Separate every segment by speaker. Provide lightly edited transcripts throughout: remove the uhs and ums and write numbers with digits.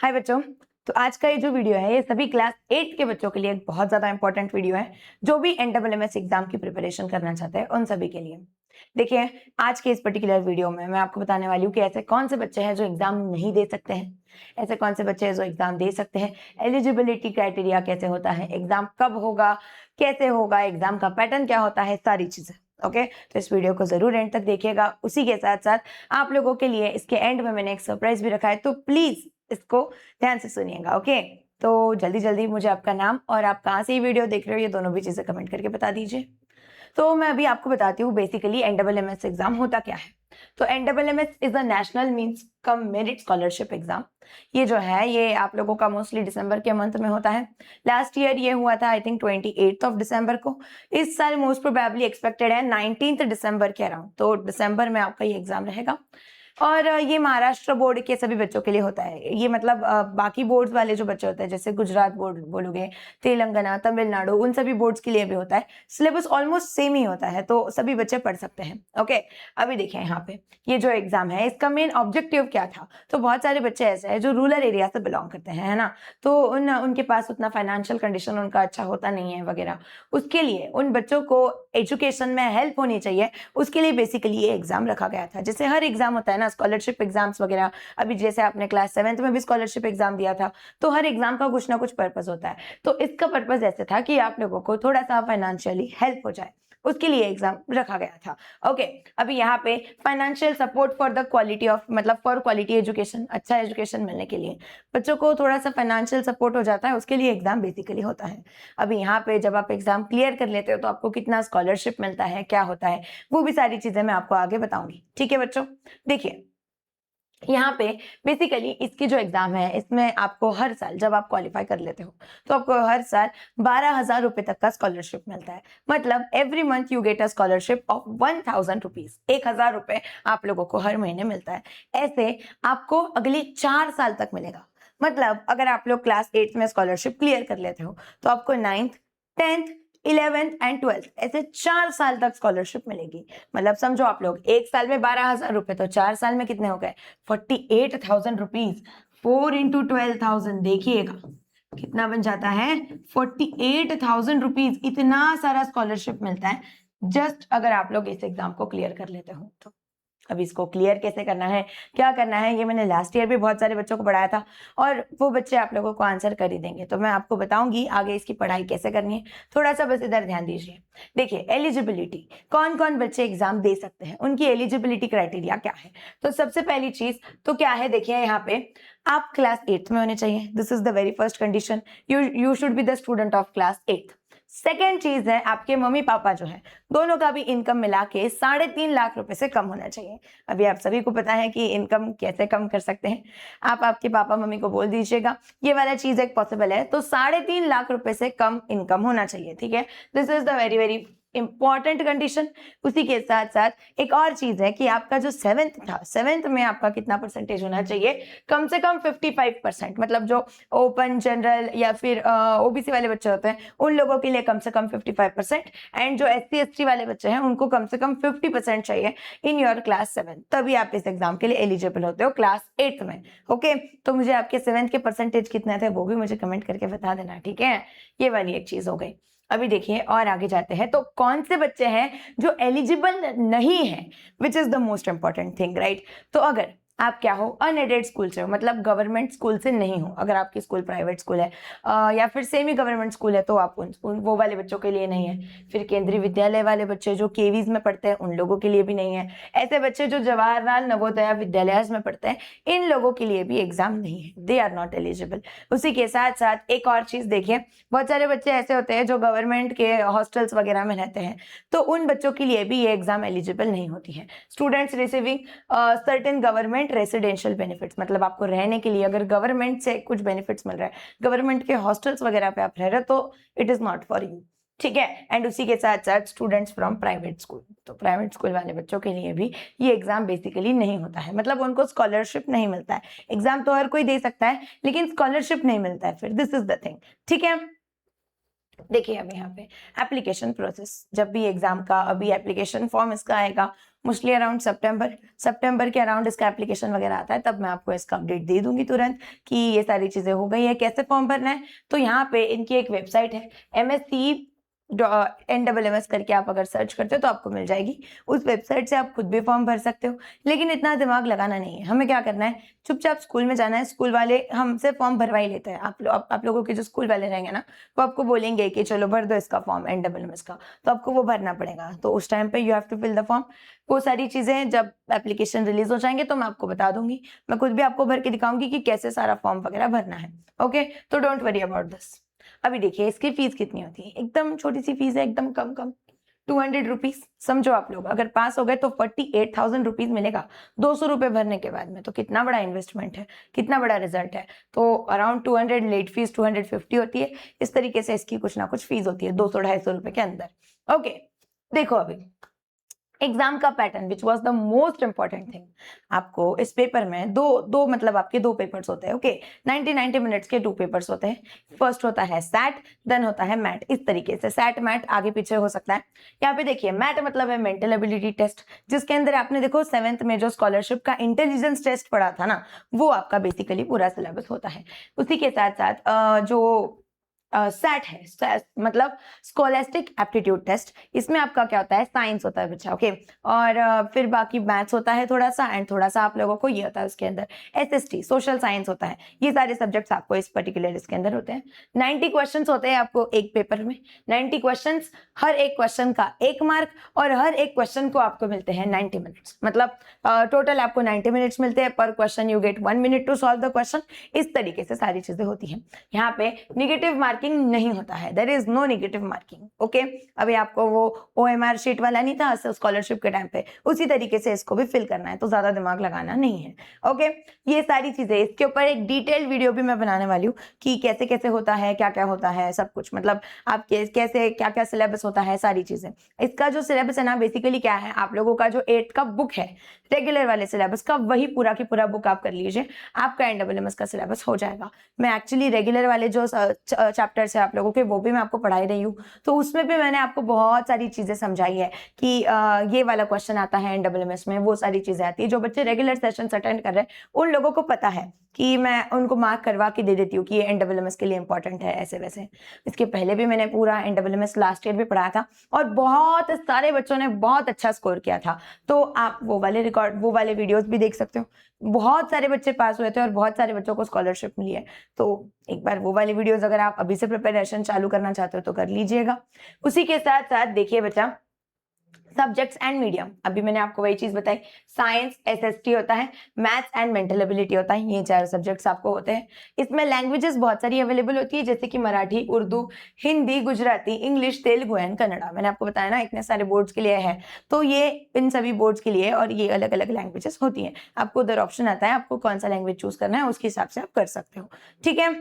Speaker 1: हाय बच्चों। तो आज का ये जो वीडियो है ये सभी क्लास 8 के बच्चों के लिए एक बहुत ज़्यादा इंपॉर्टेंट वीडियो है, जो भी एनडब्ल्यूएमएस एग्जाम की प्रिपरेशन करना चाहते हैं उन सभी के लिए। देखिए, आज के इस पर्टिकुलर वीडियो में मैं आपको बताने वाली हूँ कि ऐसे कौन से बच्चे हैं जो एग्जाम नहीं दे सकते हैं, ऐसे कौन से बच्चे हैं जो एग्जाम दे सकते हैं, एलिजिबिलिटी क्राइटेरिया कैसे होता है, एग्जाम कब होगा, कैसे होगा, एग्जाम का पैटर्न क्या होता है, सारी चीजें। ओके, तो इस वीडियो को जरूर एंड तक देखिएगा। उसी के साथ साथ आप लोगों के लिए इसके एंड में मैंने एक सरप्राइज भी रखा है, तो प्लीज इसको ध्यान से सुनिएगा। ओके, तो जल्दी जल्दी मुझे आपका नाम और आप कहाँ से ये वीडियो देख रहे हो ये दोनों भी चीजें कमेंट करके बता दीजिए। तो मैं अभी आपको बताती हूँ बेसिकली एनडब्ल्यूएमएस एग्जाम होता क्या है। तो NWMS is a national means cum merit scholarship exam. ये जो है ये आप लोगों का मोस्टली दिसंबर के मंथ में होता है। लास्ट ईयर ये हुआ था आई थिंक 28 ऑफ दिसंबर को। इस साल मोस्ट प्रोबेबली एक्सपेक्टेड है 19 दिसंबर के अराउंड, तो दिसंबर में आपका ये एग्जाम रहेगा। और ये महाराष्ट्र बोर्ड के सभी बच्चों के लिए होता है। ये मतलब बाकी बोर्ड्स वाले जो बच्चे होते हैं जैसे गुजरात बोर्ड बोलोगे, तेलंगाना, तमिलनाडु, उन सभी बोर्ड्स के लिए भी होता है। सिलेबस ऑलमोस्ट सेम ही होता है, तो सभी बच्चे पढ़ सकते हैं। ओके, अभी देखिए यहाँ पे ये जो एग्जाम है इसका मेन ऑब्जेक्टिव क्या था। तो बहुत सारे बच्चे ऐसे हैं जो रूरल एरिया से बिलोंग करते हैं, है ना, तो उनके पास उतना फाइनेंशियल कंडीशन उनका अच्छा होता नहीं है वगैरह। उसके लिए उन बच्चों को एजुकेशन में हेल्प होनी चाहिए, उसके लिए बेसिकली ये एग्जाम रखा गया था। जैसे हर एग्जाम होता है ना, स्कॉलरशिप एग्जाम्स वगैरह, अभी जैसे आपने क्लास 7th में भी स्कॉलरशिप एग्जाम दिया था, तो हर एग्जाम का कुछ ना कुछ पर्पस होता है। तो इसका पर्पस ऐसे था कि आप लोगों को थोड़ा सा फाइनेंशियली हेल्प हो जाए, उसके लिए एग्जाम रखा गया था। ओके, अभी यहाँ पे financial support for the quality of, मतलब फॉर क्वालिटी एजुकेशन, अच्छा एजुकेशन मिलने के लिए बच्चों को थोड़ा सा फाइनेंशियल सपोर्ट हो जाता है, उसके लिए एग्जाम बेसिकली होता है। अभी यहाँ पे जब आप एग्जाम क्लियर कर लेते हो तो आपको कितना स्कॉलरशिप मिलता है, क्या होता है, वो भी सारी चीजें मैं आपको आगे बताऊंगी। ठीक है बच्चों, देखिए यहाँ पे बेसिकली इसकी जो एग्जाम है इसमें आपको हर साल जब आप क्वालिफाई कर लेते हो तो आपको हर साल 12,000 रुपए तक का स्कॉलरशिप मिलता है। मतलब every month you get a scholarship of 1,000 rupees, 1,000 रुपए आप लोगों को हर महीने मिलता है। ऐसे आपको अगले 4 साल तक मिलेगा। मतलब अगर आप लोग क्लास 8 में स्कॉलरशिप क्लियर कर लेते हो तो आपको 9th, 10th, 11th and 12th ऐसे 4 साल तक स्कॉलरशिप मिलेगी। मतलब समझो आप लोग एक साल में 12,000 रुपए, तो 4 साल में कितने हो गए, 48,000 रुपीज। 4 इंटू 12,000 देखिएगा कितना बन जाता है, 48,000 रुपीज। इतना सारा स्कॉलरशिप मिलता है जस्ट अगर आप लोग इस एग्जाम को क्लियर कर लेते हो तो। अब इसको क्लियर कैसे करना है, क्या करना है, ये मैंने लास्ट ईयर भी बहुत सारे बच्चों को पढ़ाया था और वो बच्चे आप लोगों को आंसर कर ही देंगे। तो मैं आपको बताऊंगी आगे इसकी पढ़ाई कैसे करनी है, थोड़ा सा बस इधर ध्यान दीजिए। देखिए एलिजिबिलिटी, कौन कौन बच्चे एग्जाम दे सकते हैं, उनकी एलिजिबिलिटी क्राइटेरिया क्या है। तो सबसे पहली चीज तो क्या है, देखिए यहाँ पे आप क्लास 8th में होने चाहिए। This is the very first condition, you should be the student of class 8th। Second चीज है आपके मम्मी पापा जो है दोनों का भी इनकम मिला के 3.5 लाख रुपए से कम होना चाहिए। अभी आप सभी को पता है कि इनकम कैसे कम कर सकते हैं। आप आपके पापा मम्मी को बोल दीजिएगा ये वाला चीज एक पॉसिबल है, तो 3.5 लाख रुपए से कम इनकम होना चाहिए। ठीक है, this is the very very important condition. उसी के साथ साथ एक और चीज है कि आपका जो 7th था, 7th में आपका कितना परसेंटेज होना चाहिए, कम से कम 55%। मतलब जो ओपन, जनरल या फिर ओबीसी वाले बच्चे होते हैं उन लोगों के लिए कम से कम 55%, एंड जो SC ST वाले बच्चे हैं उनको कम से कम 50% चाहिए इन योर क्लास 7, तभी आप इस एग्जाम के लिए एलिजिबल होते हो क्लास 8th में। ओके, तो मुझे आपके 7th के परसेंटेज कितने थे वो भी मुझे कमेंट करके बता देना। ठीक है, ये वाली एक चीज हो गई। अभी देखिए और आगे जाते हैं, तो कौन से बच्चे हैं जो एलिजिबल नहीं है, which is the most important thing, right. तो अगर आप क्या हो, अनएडेड स्कूल से हो, मतलब गवर्नमेंट स्कूल से नहीं हो, अगर आपकी स्कूल प्राइवेट स्कूल है या फिर सेमी गवर्नमेंट स्कूल है तो आप वो वाले बच्चों के लिए नहीं है। फिर केंद्रीय विद्यालय वाले बच्चे जो केवीज में पढ़ते हैं उन लोगों के लिए भी नहीं है। ऐसे बच्चे जो जवाहरलाल नवोदया विद्यालय में पढ़ते हैं इन लोगों के लिए भी एग्जाम नहीं है, दे आर नॉट एलिजिबल। उसी के साथ साथ एक और चीज देखिए, बहुत सारे बच्चे ऐसे होते हैं जो गवर्नमेंट के हॉस्टल्स वगैरह में रहते हैं, तो उन बच्चों के लिए भी ये एग्जाम एलिजिबल नहीं होती है। Students receiving certain government residential benefits, मतलब आपको रहने के लिए अगर गवर्नमेंट से कुछ बेनिफिट्स मिल रहा है, गवर्नमेंट के हॉस्टल्स वगैरह पे आप रह रहे हो, तो it is not for you. ठीक है, एंड उसी के साथ साथ स्टूडेंट्स फ्रॉम प्राइवेट स्कूल, तो प्राइवेट स्कूल वाले बच्चों के लिए भी ये एग्जाम बेसिकली नहीं होता है, मतलब उनको स्कॉलरशिप नहीं मिलता है। एग्जाम तो हर कोई दे सकता है लेकिन स्कॉलरशिप नहीं मिलता है फिर, दिस इज द थिंग। ठीक है, देखिए अब यहाँ पे एप्लीकेशन प्रोसेस, जब भी एग्जाम का अभी एप्लीकेशन फॉर्म इसका आएगा मोस्टली अराउंड सितंबर के अराउंड इसका एप्लीकेशन वगैरह आता है, तब मैं आपको इसका अपडेट दे दूंगी तुरंत कि ये सारी चीजें हो गई है, कैसे फॉर्म भरना है। तो यहाँ पे इनकी एक वेबसाइट है MSc NMMS करके आप अगर सर्च करते हो तो आपको मिल जाएगी। उस वेबसाइट से आप खुद भी फॉर्म भर सकते हो, लेकिन इतना दिमाग लगाना नहीं है। हमें क्या करना है, चुपचाप स्कूल में जाना है, स्कूल वाले हमसे फॉर्म भरवा ही लेते हैं। आप लोगों के जो स्कूल वाले रहेंगे ना, वो आपको बोलेंगे कि चलो भर दो इसका फॉर्म NMMS का, तो आपको वो भरना पड़ेगा। तो उस टाइम पे you have to fill the form. वो सारी चीजें जब एप्लीकेशन रिलीज हो जाएंगे तो मैं आपको बता दूंगी, मैं खुद भी आपको भर के दिखाऊंगी कि कैसे सारा फॉर्म वगैरह भरना है। ओके, तो डोंट वरी अबाउट दिस। अभी देखिए इसकी फीस कितनी होती है, एकदम छोटी सी फीस है, एकदम कम 200 रुपीज। समझो आप लोग अगर पास हो गए तो 48,000 रुपीज मिलेगा 200 रुपए भरने के बाद में। तो कितना बड़ा इन्वेस्टमेंट है, कितना बड़ा रिजल्ट है। तो अराउंड 200 लेट फीस 250 होती है। इस तरीके से इसकी कुछ ना कुछ फीस होती है 200-250 रुपए के अंदर। ओके, देखो अभी एग्जाम का pattern which was the most important thing. आपको इस पेपर में दो मतलब आपके दो पेपर्स होते हैं। ओके, 90 मिनट्स के 2 पेपर्स होते हैं। फर्स्ट होता है सैट, देन होता है मैट। इस तरीके से सैट मैट आगे पीछे हो सकता है। यहाँ पे देखिए मैट मतलब है मेंटल एबिलिटी टेस्ट, जिसके अंदर आपने देखो 7th में जो स्कॉलरशिप का इंटेलिजेंस टेस्ट पढ़ा था ना, वो आपका बेसिकली पूरा सिलेबस होता है। उसी के साथ साथ जो सैट है, मतलब स्कॉलेस्टिक एप्टीट्यूड टेस्ट, इसमें आपका क्या होता है, साइंस होता है बच्चा। ओके, और फिर बाकी मैथ्स होता है थोड़ा सा, एंड थोड़ा सा आप लोगों को ये होता है उसके अंदर SST सोशल साइंस होता है। ये सारे सब्जेक्ट्स आपको इस पर्टिकुलर इसके अंदर होते हैं। 90 क्वेश्चंस होते हैं आपको एक पेपर में। 90 क्वेश्चंस, हर एक क्वेश्चन का 1 मार्क, और हर एक क्वेश्चन को आपको मिलते हैं 90 मिनट्स। मतलब टोटल आपको 90 मिनट्स मिलते हैं पर question. You get 1 minute to solve the question. इस तरीके से सारी चीजें होती हैं। यहाँ पे निगेटिव मार्किंग नहीं होता है, there is no negative marking. Okay, अभी आपको वो OMR शीट वाला नहीं था स्कॉलरशिप के टाइम पे, उसी तरीके से इसको भी फिल करना है, तो ज्यादा दिमाग लगाना नहीं है। ओके, ये सारी चीजें, इसके ऊपर एक डिटेल वीडियो भी मैं बनाने वाली हूँ कि कैसे कैसे होता है, क्या क्या होता है, सब कुछ। मतलब आप कैसे क्या क्या सिलेबस होता है, सारी चीजें। इसका जो सिलेबस है ना, बेसिकली क्या है, आप लोगों का जो 8th का बुक है रेगुलर वाले सिलेबस का, वही पूरा की पूरा बुक आप कर लीजिए, आपका NMMS का सिलेबस हो जाएगा। मैं एक्चुअली रेगुलर वाले जो चैप्टर्स है आप लोगों के, वो भी मैं आपको पढ़ाई रही हूँ, तो उसमें भी मैंने आपको बहुत सारी चीजें समझाई है कि ये वाला क्वेश्चन आता है NMMS में, वो सारी चीजें आती है। जो बच्चे रेगुलर सेशन अटेंड कर रहे हैं उन लोगों को पता है कि मैं उनको मार्क करवा के दे देती हूँ कि ये NMMS के लिए इंपॉर्टेंट है, ऐसे वैसे। इसके पहले भी मैंने पूरा NMMS लास्ट ईयर भी पढ़ाया था, और बहुत सारे बच्चों ने बहुत अच्छा स्कोर किया था। तो आप वो वाले वीडियोस भी देख सकते हो। बहुत सारे बच्चे पास हुए थे और बहुत सारे बच्चों को स्कॉलरशिप मिली है। तो एक बार वो वाली वीडियोस अगर आप अभी से प्रिपरेशन चालू करना चाहते हो तो कर लीजिएगा। उसी के साथ साथ देखिए बच्चा, सब्जेक्ट्स एंड मीडियम, अभी मैंने आपको वही चीज बताई। साइंस SST होता है, मैथ्स एंड मेंटल एबिलिटी होता है, ये 4 सब्जेक्ट्स आपको होते हैं। इसमें लैंग्वेजेस बहुत सारी अवेलेबल होती है, जैसे कि मराठी, उर्दू, हिंदी, गुजराती, इंग्लिश, तेलुगु एंड कन्नड़ा। मैंने आपको बताया ना इतने सारे बोर्ड्स के लिए है, तो ये इन सभी बोर्ड्स के लिए, और ये अलग अलग लैंग्वेजेस होती है। आपको उधर ऑप्शन आता है, आपको कौन सा लैंग्वेज चूज करना है उसके हिसाब से आप कर सकते हो। ठीक है,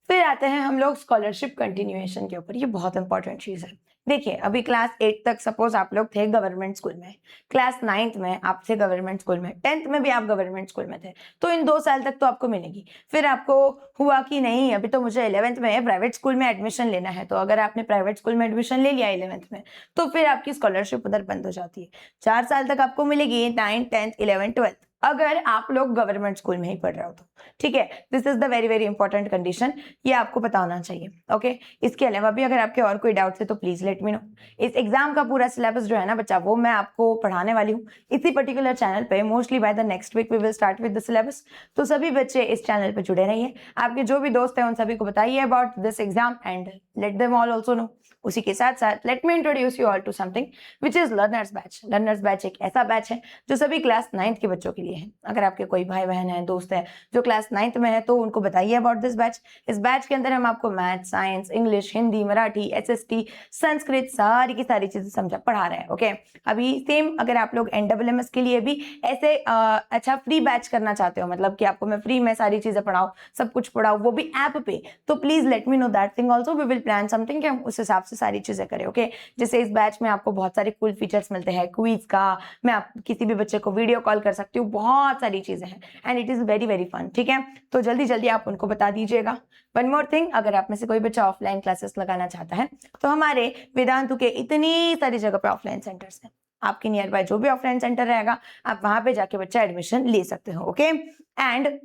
Speaker 1: फिर आते हैं हम लोग स्कॉलरशिप कंटिन्यूएशन के ऊपर। ये बहुत इंपॉर्टेंट चीज है। देखिए अभी क्लास 8 तक सपोज आप लोग थे गवर्नमेंट स्कूल में, क्लास 9th में आप थे गवर्नमेंट स्कूल में, 10th में भी आप गवर्नमेंट स्कूल में थे, तो इन 2 साल तक तो आपको मिलेगी। फिर आपको हुआ कि नहीं अभी तो मुझे 11th में प्राइवेट स्कूल में एडमिशन लेना है, तो अगर आपने प्राइवेट स्कूल में एडमिशन ले लिया 11th में, तो फिर आपकी स्कॉलरशिप उधर बंद हो जाती है। 4 साल तक आपको मिलेगी 9th 10th 11th 12th, अगर आप लोग गवर्नमेंट स्कूल में ही पढ़ रहे हो तो। ठीक है, this is the very very important condition, ये आपको पता होना चाहिए। ओके, इसके अलावा भी अगर आपके और कोई डाउट्स है तो प्लीज लेट मी नो। इस एग्जाम का पूरा सिलेबस जो है ना बच्चा, वो मैं आपको पढ़ाने वाली हूँ इसी पर्टिकुलर चैनल पे। Mostly by the next week we will start with the syllabus. तो सभी बच्चे इस चैनल पे जुड़े रहिए, आपके जो भी दोस्त हैं उन सभी को बताइए about this exam and let them all also know. उसी के साथ साथ let me introduce you all to something which is learners batch. Learners batch एक ऐसा बैच है जो सभी क्लास 9th के बच्चों के लिए है। अगर आपके कोई भाई बहन है, दोस्त है जो क्लास 9th में है, तो उनको बताइए अबाउट दिस बैच। इस बैच के अंदर हम आपको math, science, English, Hindi, Marathi, SST, Sanskrit, सारी की सारी चीजें पढ़ा रहे हैं। ओके, अभी सेम अगर आप लोग NMMS के लिए भी ऐसे अच्छा फ्री बैच करना चाहते हो, मतलब कि आपको मैं फ्री में सारी चीजें पढ़ाऊँ, सब कुछ पढ़ाऊँ, वो भी ऐप पे, तो please let me know that thing also. We will plan something कि हम उस हिसाब आपसे सारी चीजें करें। ओके, जैसे इस बैच में आपको बहुत सारे कूल फीचर्स मिलते हैं, क्विज का, मैं आप किसी भी बच्चे को वीडियो कॉल कर सकती हूँ, बहुत सारी चीजें हैं and it is very very fun. ठीक है, तो जल्दी जल्दी आप उनको बता दीजिएगा। वन मोर थिंग, अगर आप में से कोई बच्चा ऑफलाइन क्लासेस लगाना चाहता है तो हमारे वेदांतु के इतनी सारी जगह पे ऑफलाइन सेंटर्स हैं, आपके नियर बाय जो भी ऑफलाइन सेंटर रहेगा आप वहां पे जाके बच्चा एडमिशन ले सकते हो। ओके, एंड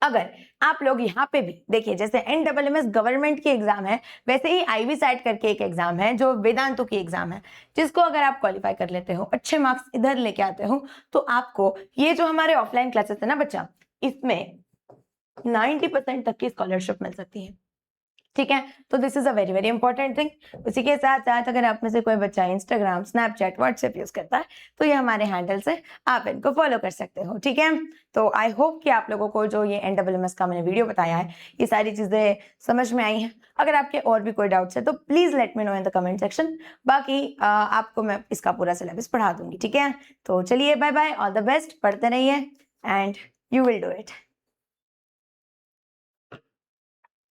Speaker 1: अगर आप लोग यहाँ पे भी देखिए, जैसे NMS गवर्नमेंट की एग्जाम है, वैसे ही IB SAT करके एक एग्जाम है जो वेदांतु की एग्जाम है, जिसको अगर आप क्वालिफाई कर लेते हो, अच्छे मार्क्स इधर लेके आते हो, तो आपको ये जो हमारे ऑफलाइन क्लासेस है ना बच्चा, इसमें 90% तक की स्कॉलरशिप मिल सकती है। ठीक है, तो this is a very very important thing. उसी के साथ साथ अगर आप में से कोई बच्चा इंस्टाग्राम, स्नैपचैट, व्हाट्सएप यूज करता है तो ये हमारे हैंडल्स है, आप इनको फॉलो कर सकते हो। ठीक है, तो आई होप कि आप लोगों को जो ये NMS का मैंने वीडियो बताया है, ये सारी चीजें समझ में आई हैं। अगर आपके और भी कोई डाउट्स है तो please let me no in the comment section. बाकी आपको मैं इसका पूरा सिलेबस पढ़ा दूंगी। ठीक है, तो चलिए bye bye, all the best, पढ़ते रहिए and you will do it.